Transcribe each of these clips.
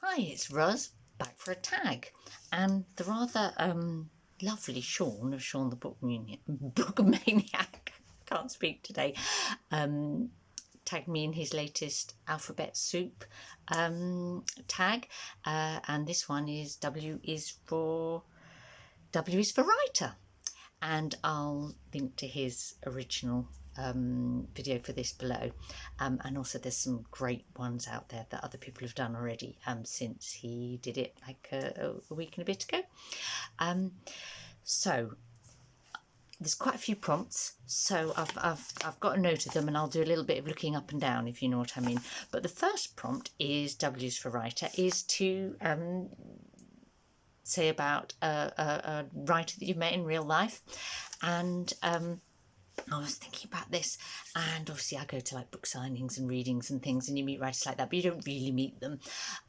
Hi, it's Roz, back for a tag. And the rather lovely Sean of Sean the Book Maniac, can't speak today, tagged me in his latest alphabet soup tag. And this one is W is for writer. And I'll link to his original video for this below, and also there's some great ones out there that other people have done already since he did it like a week and a bit ago. So there's quite a few prompts, so I've got a note of them, and I'll do a little bit of looking up and down, if you know what I mean. But the first prompt is W's for writer, is to say about a writer that you've met in real life. And I was thinking about this, and obviously I go to like book signings and readings and things, and you meet writers like that, but you don't really meet them.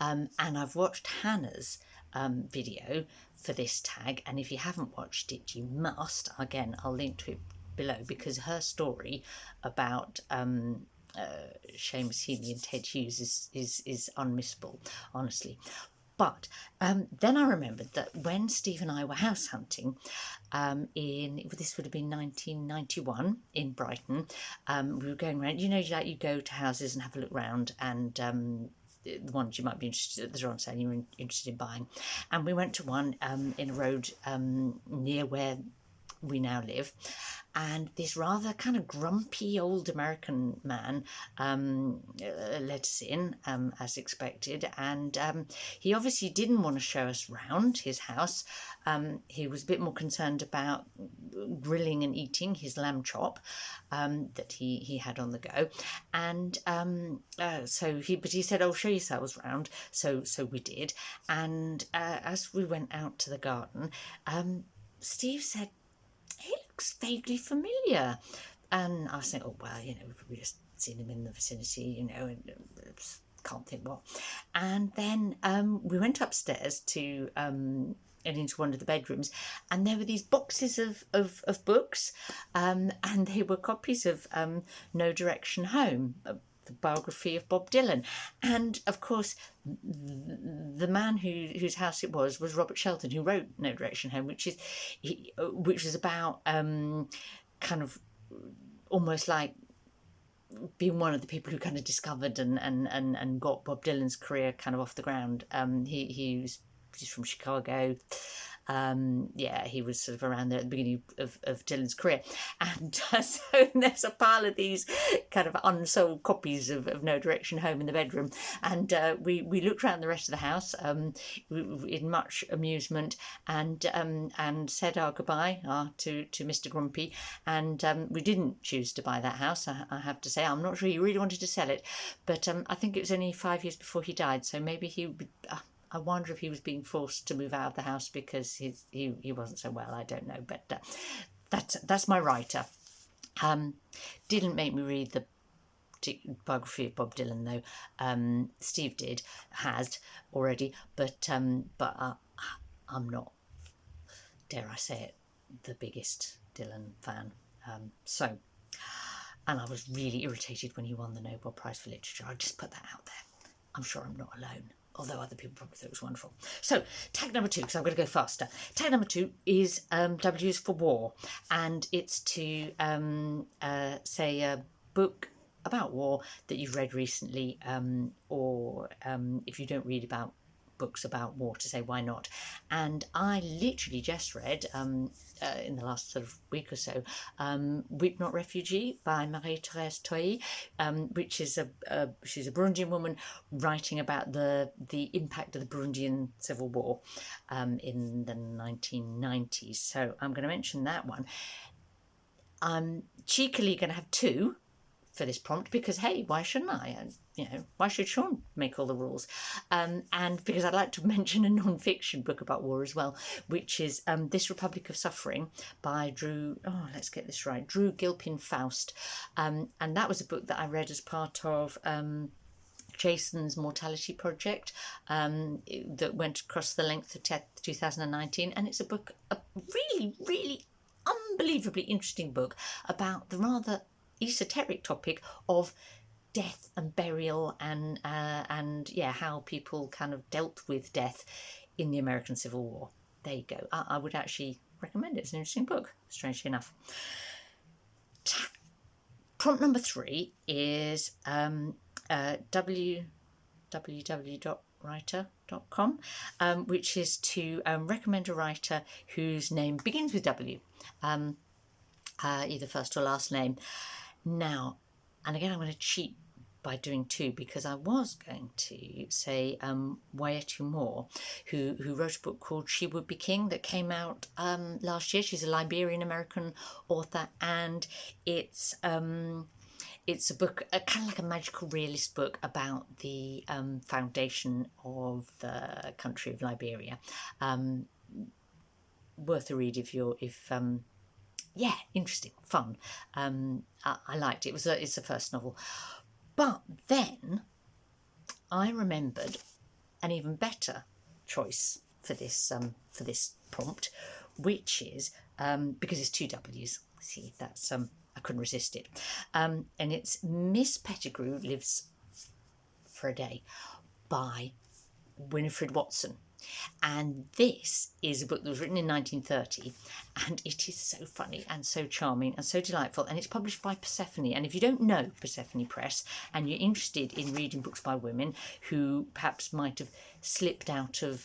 And I've watched Hannah's video for this tag, and if you haven't watched it, you must. Again, I'll link to it below, because her story about Seamus Heaney and Ted Hughes is unmissable, honestly. But then I remembered that when Steve and I were house hunting this would have been 1991 in Brighton, we were going around, you know, like you go to houses and have a look round, and the ones you might be interested, that are on sale, you were interested in buying. And we went to one in a road near where we now live, and this rather kind of grumpy old American man let us in, as expected, and he obviously didn't want to show us round his house. He was a bit more concerned about grilling and eating his lamb chop that he had on the go, and but he said, "I'll show yourselves round." So we did, and as we went out to the garden, Steve said, "He looks vaguely familiar." And I was saying, "Oh, well, you know, we've probably just seen him in the vicinity, you know, and can't think what." And then we went upstairs to and into one of the bedrooms, and there were these boxes of books, and they were copies of No Direction Home, the biography of Bob Dylan. And of course, the man whose house it was Robert Shelton, who wrote No Direction Home, which was about kind of almost like being one of the people who kind of discovered and got Bob Dylan's career kind of off the ground. He's from Chicago. He was sort of around there at the beginning of Dylan's career. And so there's a pile of these kind of unsold copies of No Direction Home in the bedroom. And we looked around the rest of the house in much amusement, and said our goodbye to Mr. Grumpy. And we didn't choose to buy that house, I have to say. I'm not sure he really wanted to sell it, but I think it was only 5 years before he died, so maybe he would... I wonder if he was being forced to move out of the house because he wasn't so well. I don't know, but that's my writer. Didn't make me read the biography of Bob Dylan though. Steve has already, but I'm not, dare I say it, the biggest Dylan fan. And I was really irritated when he won the Nobel Prize for Literature. I'll just put that out there. I'm sure I'm not alone, although other people probably thought it was wonderful. So, tag number 2, because I'm going to go faster. Tag number 2 is W is for war, and it's to say a book about war that you've read recently, or if you don't read about books about war, to say why not. And I literally just read in the last sort of week or so Weep Not Refugee by Marie-Thérèse Toyi, which is she's a Burundian woman writing about the impact of the Burundian civil war in the 1990s. So I'm going to mention that one. I'm cheekily going to have 2 for this prompt, because hey, why shouldn't I? Why should Sean make all the rules? And because I'd like to mention a non-fiction book about war as well, which is This Republic of Suffering by Drew Gilpin Faust. And that was a book that I read as part of Jason's Mortality Project that went across the length of 2019. And it's a book, a really, really unbelievably interesting book about the rather esoteric topic of death and burial and yeah, how people kind of dealt with death in the American Civil War. There you go. I would actually recommend it. It's an interesting book, strangely enough. Prompt number 3 is www.writer.com, which is to recommend a writer whose name begins with W, either first or last name. Now, and again, I'm going to cheat by doing 2, because I was going to say Wayétu Mort, who wrote a book called She Would Be King that came out last year. She's a Liberian-American author, and it's a book, kind of like a magical realist book about the foundation of the country of Liberia. Worth a read yeah, interesting, fun. I liked it. It's a first novel. But then I remembered an even better choice for this prompt, which is because it's 2 W's. See, that's I couldn't resist it. And it's Miss Pettigrew Lives for a Day by Winifred Watson. And this is a book that was written in 1930, and it is so funny and so charming and so delightful, and it's published by Persephone. And if you don't know Persephone Press and you're interested in reading books by women who perhaps might have slipped out of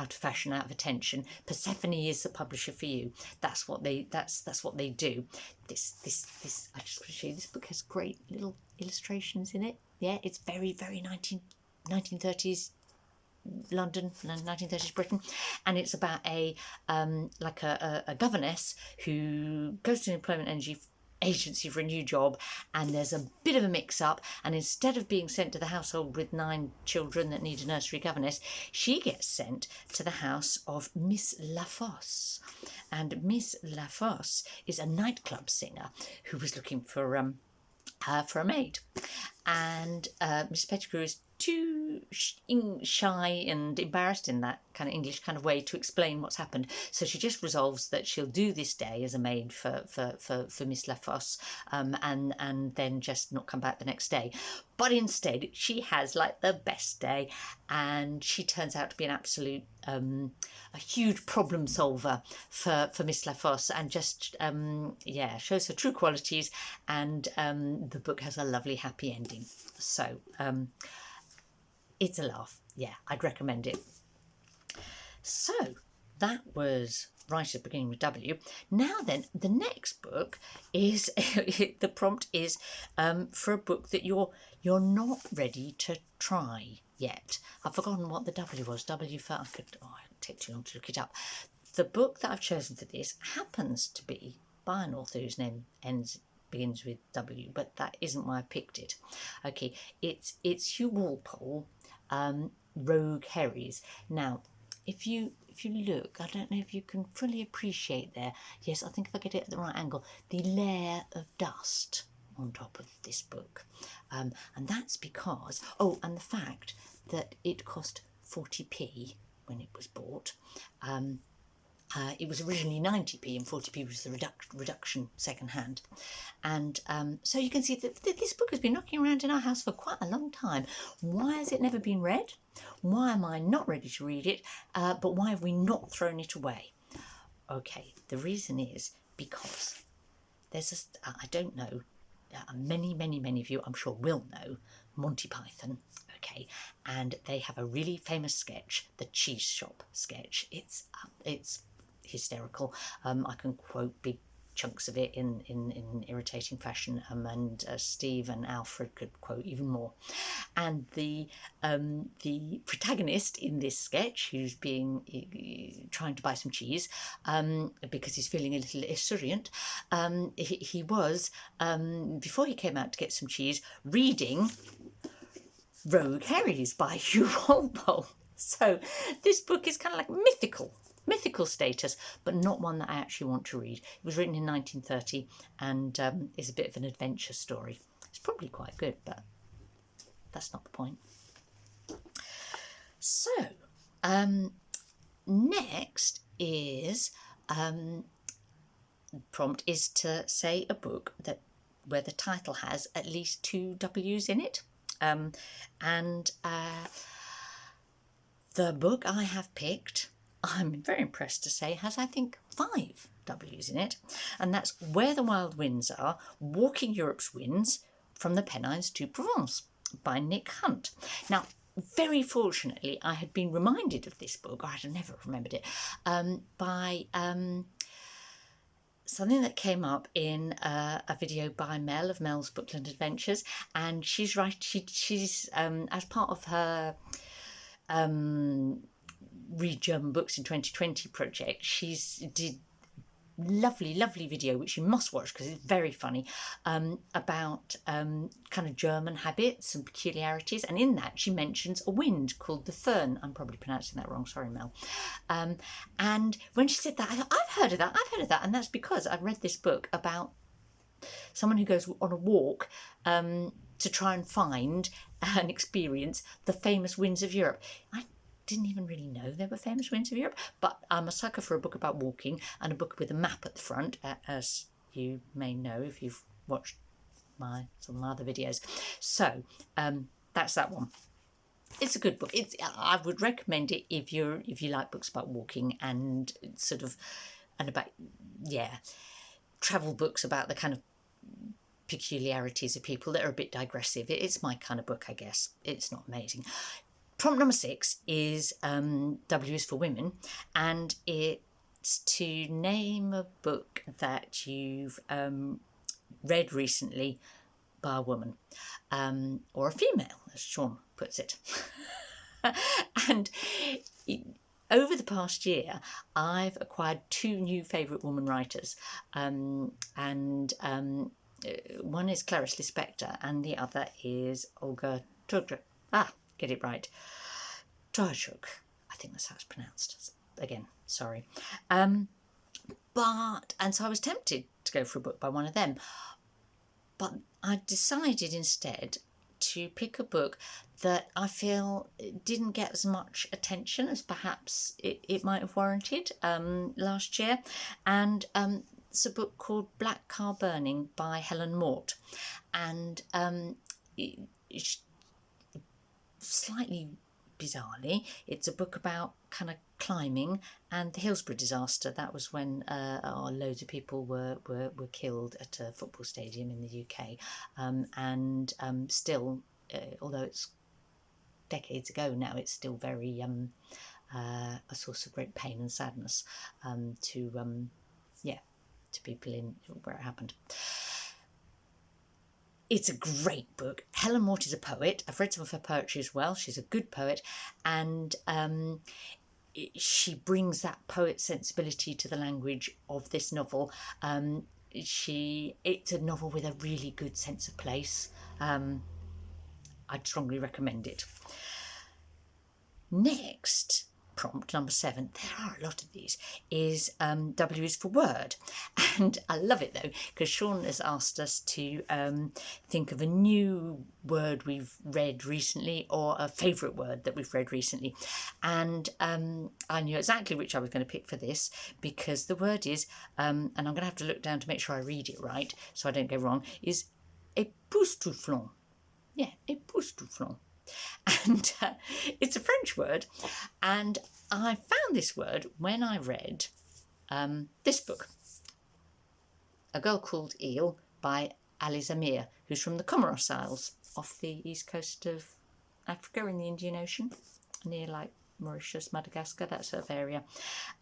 fashion, out of attention, Persephone is the publisher for you. That's what they do. This I just want to show you. This book has great little illustrations in it. Yeah, it's very 1930s London, 1930s Britain, and it's about a governess who goes to an employment agency for a new job, and there's a bit of a mix-up, and instead of being sent to the household with 9 children that need a nursery governess, she gets sent to the house of Miss Lafosse. And Miss Lafosse is a nightclub singer who was looking for a maid, and Miss Pettigrew is too shy and embarrassed in that kind of English kind of way to explain what's happened. So she just resolves that she'll do this day as a maid for Miss Lafosse, and then just not come back the next day. But instead, she has like the best day, and she turns out to be an absolute a huge problem solver for Miss Lafosse, and just shows her true qualities. And the book has a lovely happy ending. So it's a laugh. Yeah, I'd recommend it. So that was Writer beginning with W. Now then, the next book is the prompt is for a book that you're not ready to try yet. I've forgotten what the W was. W for it'd take too long to look it up. The book that I've chosen for this happens to be by an author whose name begins with W, but that isn't why I picked it. Okay, it's Hugh Walpole, Rogue Herries. Now, if you look, I don't know if you can fully appreciate there. Yes, I think if I get it at the right angle, the layer of dust on top of this book, and that's because and the fact that it cost 40p when it was bought. It was originally 90p, and 40p was the reduction second hand. And so you can see that this book has been knocking around in our house for quite a long time. Why has it never been read? Why am I not ready to read it? But why have we not thrown it away? Okay, the reason is because there's I don't know, many of you I'm sure will know Monty Python. Okay, and they have a really famous sketch, the Cheese Shop sketch. It's hysterical. I can quote big chunks of it in irritating fashion, and Steve and Alfred could quote even more. And the protagonist in this sketch, who's trying to buy some cheese because he's feeling a little esurient, he was before he came out to get some cheese reading Rogue Herries by Hugh Walpole. So this book is kind of like mythical status, but not one that I actually want to read. It was written in 1930 and is a bit of an adventure story. It's probably quite good, but that's not the point. So next is prompt is to say a book that where the title has at least 2 W's in it. The book I have picked, I'm very impressed to say, has, I think, 5 W's in it. And that's Where the Wild Winds Are, Walking Europe's Winds, From the Pennines to Provence, by Nick Hunt. Now, very fortunately, I had been reminded of this book, or I had never remembered it, by something that came up in a video by Mel of Mel's Bookland Adventures, and she's she's as part of her Read German Books in 2020 project, she's did lovely video which you must watch because it's very funny, about kind of German habits and peculiarities, and in that she mentions a wind called the Föhn. I'm probably pronouncing that wrong, sorry Mel. And when she said that, I thought, I've heard of that, and that's because I've read this book about someone who goes on a walk to try and find and experience the famous winds of Europe. I didn't even really know there were famous winds of Europe, but I'm a sucker for a book about walking and a book with a map at the front, as you may know if you've watched some of my other videos. So that's that one. It's a good book. I would recommend it if you like books about walking and travel books about the kind of peculiarities of people that are a bit digressive. It's my kind of book, I guess. It's not amazing. Prompt number 6 is W is for Women, and it's to name a book that you've read recently by a woman, or a female, as Sean puts it. And over the past year, I've acquired 2 new favourite woman writers, and one is Clarice Lispector and the other is Olga Tokarczuk. Get it right. Tokarczuk. I think that's how it's pronounced. Again, sorry. And so I was tempted to go for a book by one of them. But I decided instead to pick a book that I feel didn't get as much attention as perhaps it might have warranted last year. And it's a book called Black Car Burning by Helen Mort. And slightly bizarrely, it's a book about kind of climbing and the Hillsborough disaster. That was when loads of people were killed at a football stadium in the UK, and still, although it's decades ago now, it's still very a source of great pain and sadness to people in where it happened. It's a great book. Helen Mort is a poet. I've read some of her poetry as well. She's a good poet, and she brings that poet sensibility to the language of this novel. It's a novel with a really good sense of place. I'd strongly recommend it. Next, prompt number 7, there are a lot of these, is W is for Word. And I love it though, because Sean has asked us to think of a new word we've read recently, or a favourite word that we've read recently. And I knew exactly which I was going to pick for this, because the word is, and I'm going to have to look down to make sure I read it right so I don't go wrong, is époustouflant. Yeah, époustouflant. And it's a French word, and I found this word when I read this book, A Girl Called Eel by Ali Zamir, who's from the Comoros Isles off the east coast of Africa in the Indian Ocean, near like Mauritius, Madagascar, that sort of area.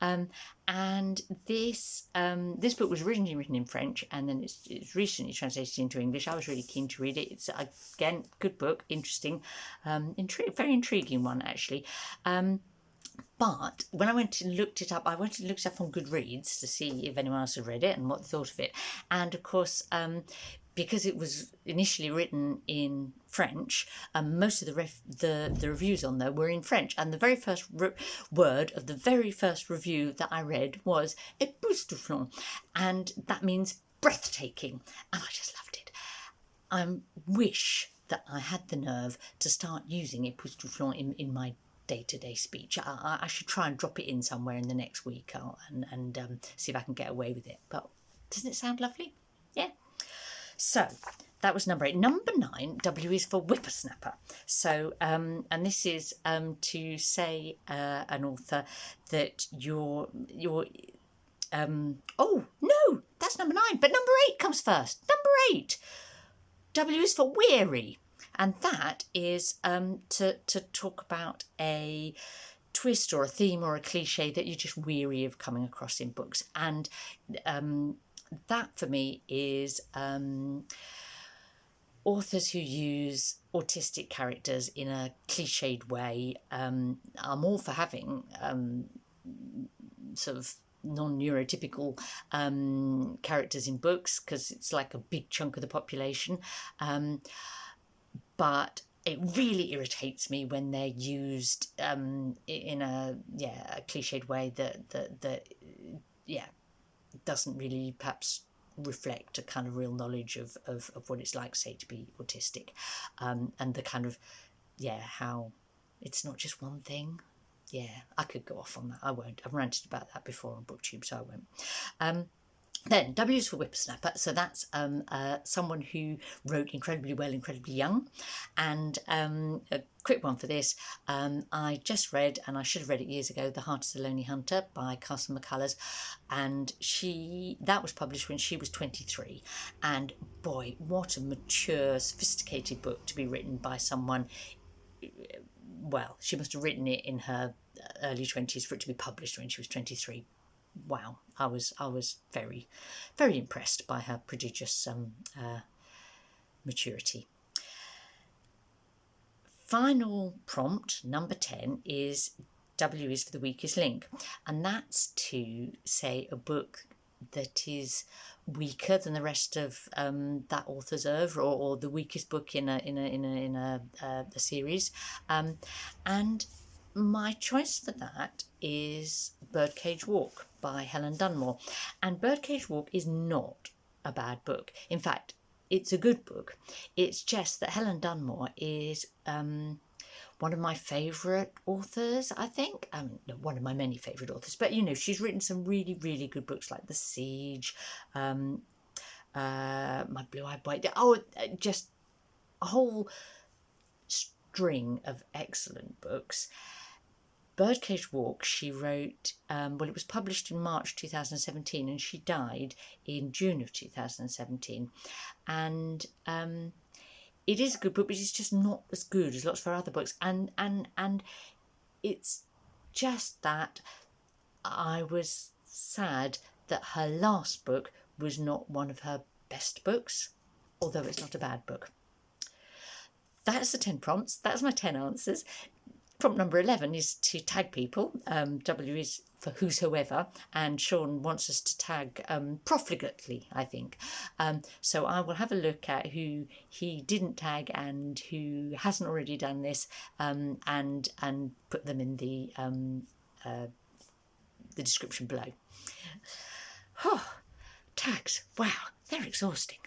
And this book was originally written in French, and then it's recently translated into English. I was really keen to read it. It's, again, good book, interesting, very intriguing one, actually. But when I went and looked it up, I went and looked it up on Goodreads to see if anyone else had read it and what they thought of it. And of course, because it was initially written in French, most of the reviews on there were in French. And the very first word of the very first review that I read was époustouflant, and that means breathtaking. And I just loved it. I wish that I had the nerve to start using époustouflant in my day-to-day speech. I should try and drop it in somewhere in the next week and see if I can get away with it. But doesn't it sound lovely? Yeah. So that was number 8. Number 9, W is for whippersnapper. So, and this is to say an author that you're oh no, that's number 9, but number 8 comes first. Number 8, W is for weary, and that is to talk about a twist or a theme or a cliche that you're just weary of coming across in books. And that for me is authors who use autistic characters in a cliched way. I'm all for having sort of non-neurotypical characters in books, because it's like a big chunk of the population, but it really irritates me when they're used in a cliched way that doesn't really perhaps reflect a kind of real knowledge of what it's like, say, to be autistic, and the kind of how it's not just one thing. I could go off on that. I won't. I've ranted about that before on BookTube, so I won't. Then W is for whippersnapper. So that's someone who wrote incredibly well, incredibly young. And a quick one for this. I just read, and I should have read it years ago, The Heart is the Lonely Hunter by Carson McCullers. And that was published when she was 23. And boy, what a mature, sophisticated book to be written by someone. Well, she must have written it in her early 20s for it to be published when she was 23. Wow, I was very, very impressed by her prodigious maturity. Final prompt, number 10, is W is for the weakest link, and that's to say a book that is weaker than the rest of that author's oeuvre, or the weakest book in a series, and my choice for that is Birdcage Walk by Helen Dunmore. And Birdcage Walk is not a bad book. In fact, it's a good book. It's just that Helen Dunmore is one of my favourite authors, I think. One of my many favourite authors. But, she's written some really, really good books like The Siege, My Blue-Eyed White. Just a whole string of excellent books. Birdcage Walk, she wrote, it was published in March 2017, and she died in June of 2017. And it is a good book, but it's just not as good as lots of her other books. And it's just that I was sad that her last book was not one of her best books, although it's not a bad book. That's the 10 prompts. That's my 10 answers. Prompt number 11 is to tag people. W is for whosoever, and Sean wants us to tag profligately, I think. So I will have a look at who he didn't tag and who hasn't already done this, and put them in the description below. Tags, wow, they're exhausting.